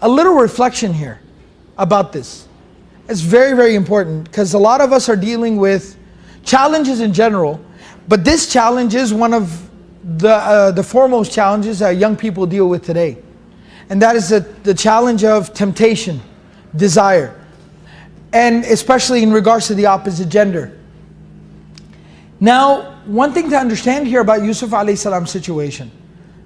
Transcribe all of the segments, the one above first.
a little reflection here about this. It's very, very important because a lot of us are dealing with challenges in general, but this challenge is one of the foremost challenges that young people deal with today. And that is the challenge of temptation, desire, and especially in regards to the opposite gender. Now, one thing to understand here about Yusuf alayhi salam's situation.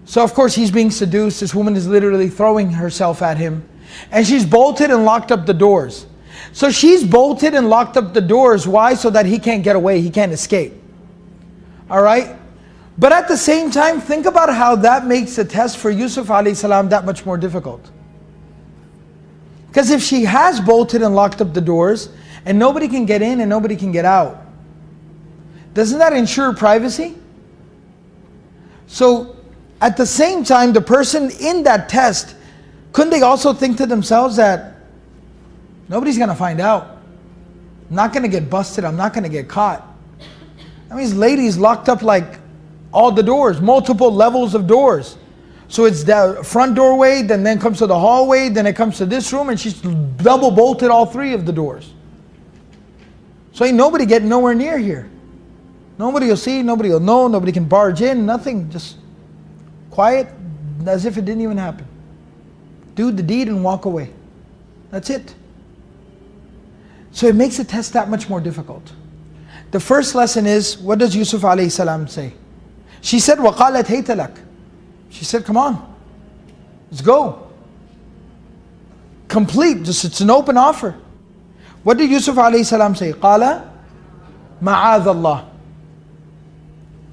So of course he's being seduced, this woman is literally throwing herself at him, and she's bolted and locked up the doors. So she's bolted and locked up the doors, why? So that he can't get away, he can't escape. Alright? But at the same time, think about how that makes the test for Yusuf alayhi salam that much more difficult. Because if she has bolted and locked up the doors, and nobody can get in and nobody can get out, doesn't that ensure privacy? So at the same time, the person in that test, couldn't they also think to themselves that nobody's going to find out, I'm not going to get busted, I'm not going to get caught. I mean, this lady's locked up like all the doors, multiple levels of doors. So it's the front doorway, then comes to the hallway, then it comes to this room, and she's double bolted all three of the doors. So ain't nobody getting nowhere near here. Nobody will see, nobody will know, nobody can barge in, nothing, just quiet, as if it didn't even happen. Do the deed and walk away. That's it. So it makes the test that much more difficult. The first lesson is, what does Yusuf alayhi salam say? She said, وَقَالَتْ هَيْتَ لَكَ. She said, come on, let's go. Complete, just it's an open offer. What did Yusuf alayhi salam say? قَالَ مَعَاذَ اللَّهِ.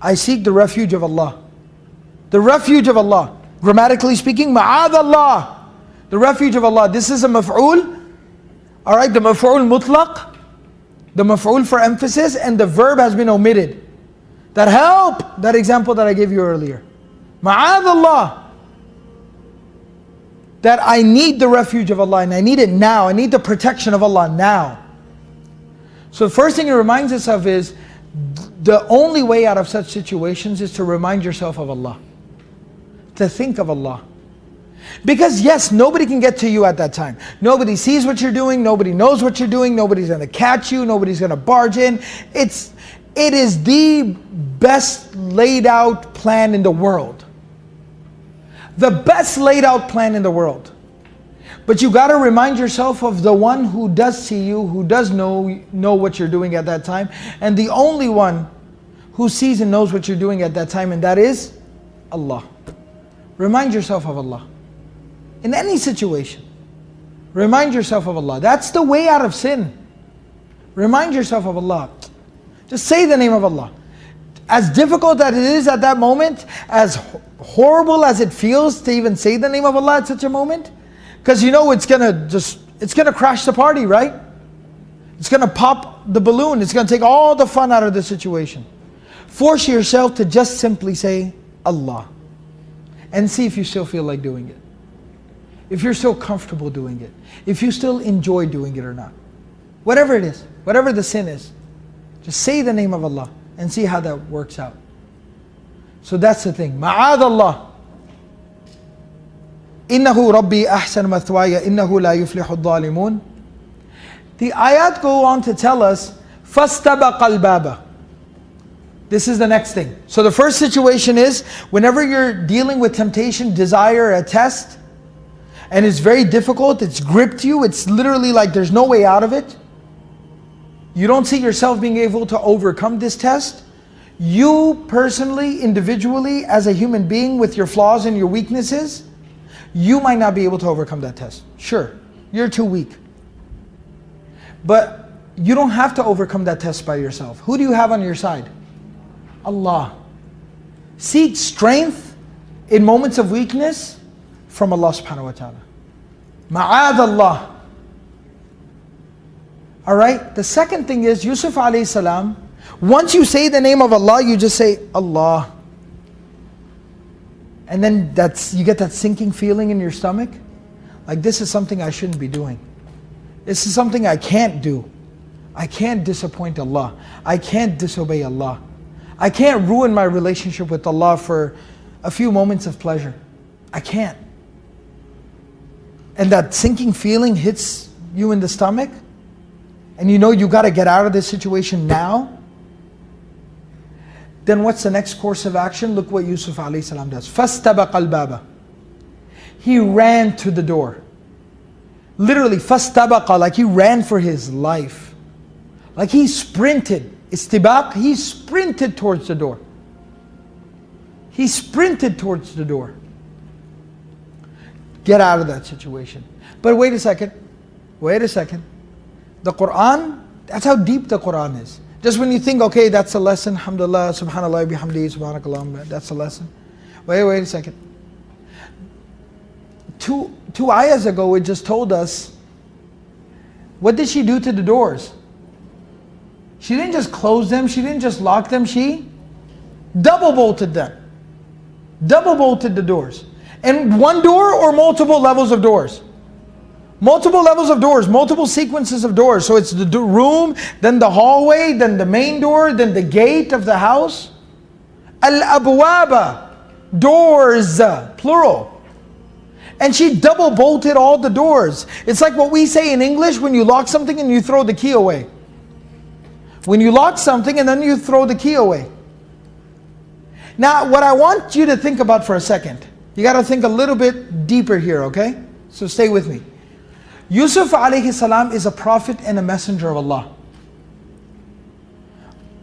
I seek the refuge of Allah. The refuge of Allah. Grammatically speaking, ma'adh Allah. The refuge of Allah. This is a maf'ul. Alright, the maf'ul mutlaq. The maf'ul for emphasis, and the verb has been omitted. That help, that example that I gave you earlier. Ma'adh Allah. That I need the refuge of Allah, and I need it now. I need the protection of Allah now. So the first thing it reminds us of is, the only way out of such situations is to remind yourself of Allah. To think of Allah. Because yes, nobody can get to you at that time. Nobody sees what you're doing, nobody knows what you're doing, nobody's going to catch you, nobody's going to barge in. It is the best laid out plan in the world. The best laid out plan in the world. But you got to remind yourself of the one who does see you, who does know what you're doing at that time, and the only one who sees and knows what you're doing at that time, and that is Allah. Remind yourself of Allah. In any situation, remind yourself of Allah. That's the way out of sin. Remind yourself of Allah. Just say the name of Allah. As difficult as it is at that moment, as horrible as it feels to even say the name of Allah at such a moment, because you know it's gonna crash the party, right? It's gonna pop the balloon. It's gonna take all the fun out of the situation. Force yourself to just simply say Allah, and see if you still feel like doing it. If you're still comfortable doing it. If you still enjoy doing it or not. Whatever it is, whatever the sin is, just say the name of Allah and see how that works out. So that's the thing. Ma'adh Allah. إِنَّهُ رَبِّي أَحْسَنُ مَثْوَايَ إِنَّهُ لَا يُفْلِحُ الظَّالِمُونَ. The ayat go on to tell us, فَاسْتَبَقَ الْبَابَ. This is the next thing. So the first situation is, whenever you're dealing with temptation, desire, a test, and it's very difficult, it's gripped you, it's literally like there's no way out of it. You don't see yourself being able to overcome this test. You personally, individually, as a human being with your flaws and your weaknesses, you might not be able to overcome that test. Sure, you're too weak. But you don't have to overcome that test by yourself. Who do you have on your side? Allah. Seek strength in moments of weakness from Allah subhanahu wa ta'ala. Ma'adh Allah. Alright, the second thing is, Yusuf alayhi salam, once you say the name of Allah, you just say Allah. And then you get that sinking feeling in your stomach. Like, this is something I shouldn't be doing. This is something I can't do. I can't disappoint Allah. I can't disobey Allah. I can't ruin my relationship with Allah for a few moments of pleasure. I can't. and that sinking feeling hits you in the stomach, and you know you got to get out of this situation now, then what's the next course of action? Look what Yusuf alayhi salam does. فَاسْتَبَقَ الْبَابَ. He ran to the door. Literally, فَاسْتَبَقَ, like he ran for his life. Like he sprinted. Istibaq, he sprinted towards the door. He sprinted towards the door. Get out of that situation. But wait a second. Wait a second. The Quran, that's how deep the Quran is. Just when you think, okay, that's a lesson, alhamdulillah, subhanallah, bihamdi, subhanakallah, that's a lesson. Wait a second. Two ayahs ago, it just told us, what did she do to the doors? She didn't just close them, she didn't just lock them, she double bolted them. Double bolted the doors. And one door or multiple levels of doors? Multiple levels of doors, multiple sequences of doors. So it's the room, then the hallway, then the main door, then the gate of the house. Al-abwaba, doors, plural. And she double bolted all the doors. It's like what we say in English when you lock something and you throw the key away. When you lock something and then you throw the key away. Now, what I want you to think about for a second, you got to think a little bit deeper here, okay? So stay with me. Yusuf alayhi salam is a prophet and a messenger of Allah.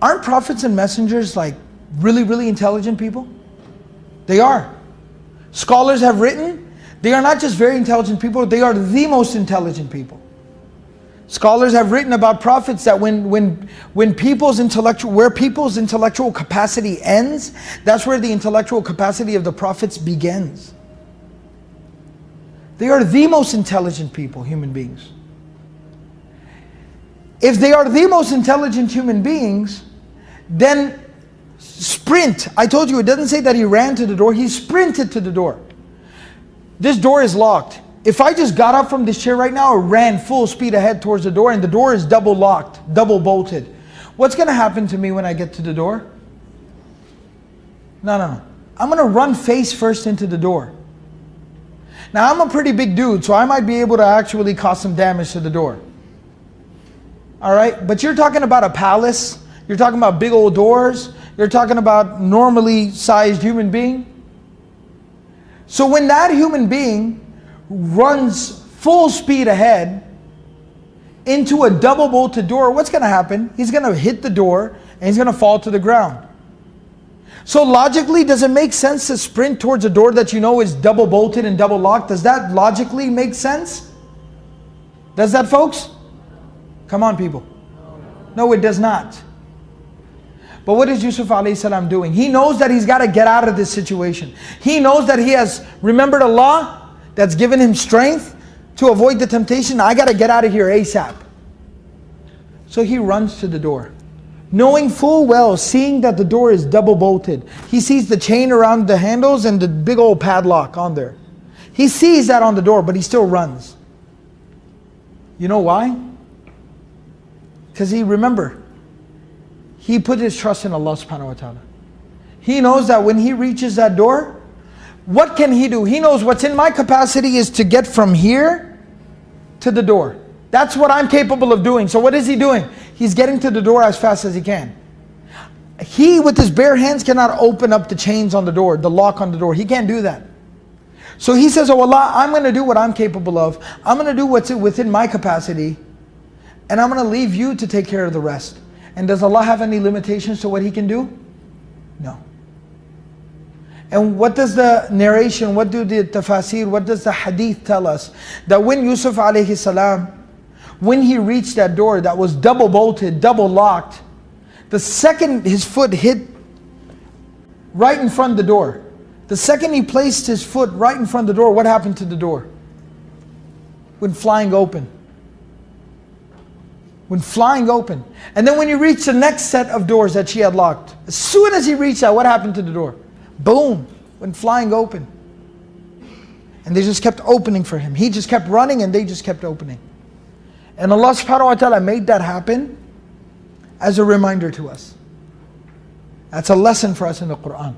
Aren't prophets and messengers like really intelligent people? They are. Scholars have written, they are not just very intelligent people, they are the most intelligent people. Scholars have written about prophets that when people's intellectual capacity ends, that's where the intellectual capacity of the prophets begins. They are the most intelligent people, human beings. If they are the most intelligent human beings, then sprint. I told you, it doesn't say that he ran to the door, he sprinted to the door. This door is locked. If I just got up from this chair right now or ran full speed ahead towards the door and the door is double locked, double bolted, what's going to happen to me when I get to the door? No. I'm going to run face first into the door. Now I'm a pretty big dude, so I might be able to actually cause some damage to the door. Alright, but you're talking about a palace, you're talking about big old doors, you're talking about normally sized human being. So when that human being runs full speed ahead into a double bolted door, what's going to happen? He's going to hit the door and he's going to fall to the ground. So logically, does it make sense to sprint towards a door that you know is double bolted and double locked? Does that logically make sense? Does that, folks? Come on, people. No, it does not. But what is Yusuf alayhi salam doing? He knows that he's got to get out of this situation. He knows that he has remembered Allah that's given him strength to avoid the temptation. I got to get out of here ASAP. So he runs to the door. Knowing full well, seeing that the door is double bolted. He sees the chain around the handles and the big old padlock on there. He sees that on the door, but he still runs. You know why? Because remember, he put his trust in Allah subhanahu wa ta'ala. He knows that when he reaches that door, what can he do? He knows what's in my capacity is to get from here to the door. That's what I'm capable of doing. So what is he doing? He's getting to the door as fast as he can. He, with his bare hands, cannot open up the chains on the door, the lock on the door. He can't do that. So he says, oh Allah, I'm going to do what I'm capable of. I'm going to do what's within my capacity. And I'm going to leave you to take care of the rest. And does Allah have any limitations to what He can do? No. And what does the narration, what do the tafasir, what does the hadith tell us? That when Yusuf alayhi salam, when he reached that door that was double bolted, double locked, the second his foot hit right in front of the door, the second he placed his foot right in front of the door, what happened to the door? Went flying open. Went flying open. And then when he reached the next set of doors that she had locked, as soon as he reached that, what happened to the door? Boom, went flying open. And they just kept opening for him. He just kept running and they just kept opening. And Allah subhanahu wa ta'ala made that happen as a reminder to us. That's a lesson for us in the Quran.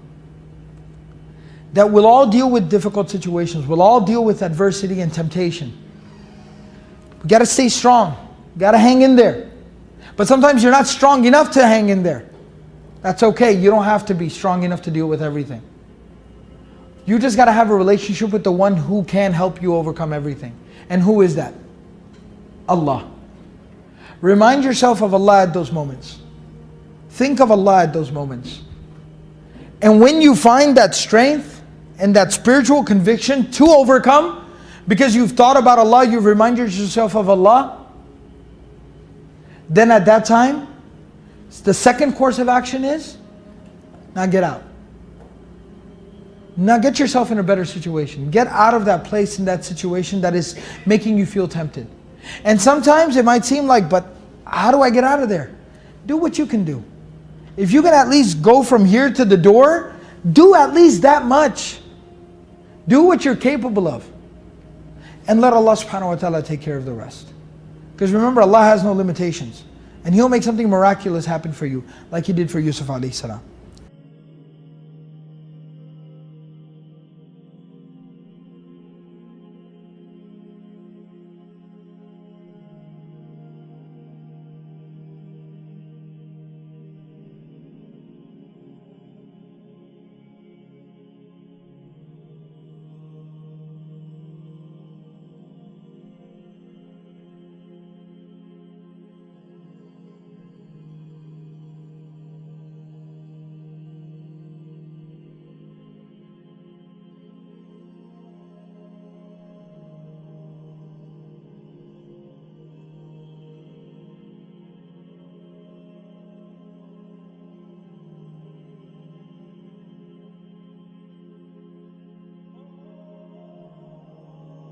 that we'll all deal with difficult situations. We'll all deal with adversity and temptation. We got to stay strong. We got to hang in there. But sometimes you're not strong enough to hang in there. That's okay. You don't have to be strong enough to deal with everything. You just got to have a relationship with the one who can help you overcome everything. And who is that? Allah. Remind yourself of Allah at those moments. Think of Allah at those moments. And when you find that strength and that spiritual conviction to overcome, because you've thought about Allah, you've reminded yourself of Allah, then at that time, the second course of action is, now get out. Now get yourself in a better situation. Get out of that place, in that situation that is making you feel tempted. And sometimes it might seem like, but how do I get out of there? Do what you can do. If you can at least go from here to the door, do at least that much. Do what you're capable of. And let Allah subhanahu wa ta'ala take care of the rest. Because remember, Allah has no limitations. And He'll make something miraculous happen for you, like He did for Yusuf alayhi salam.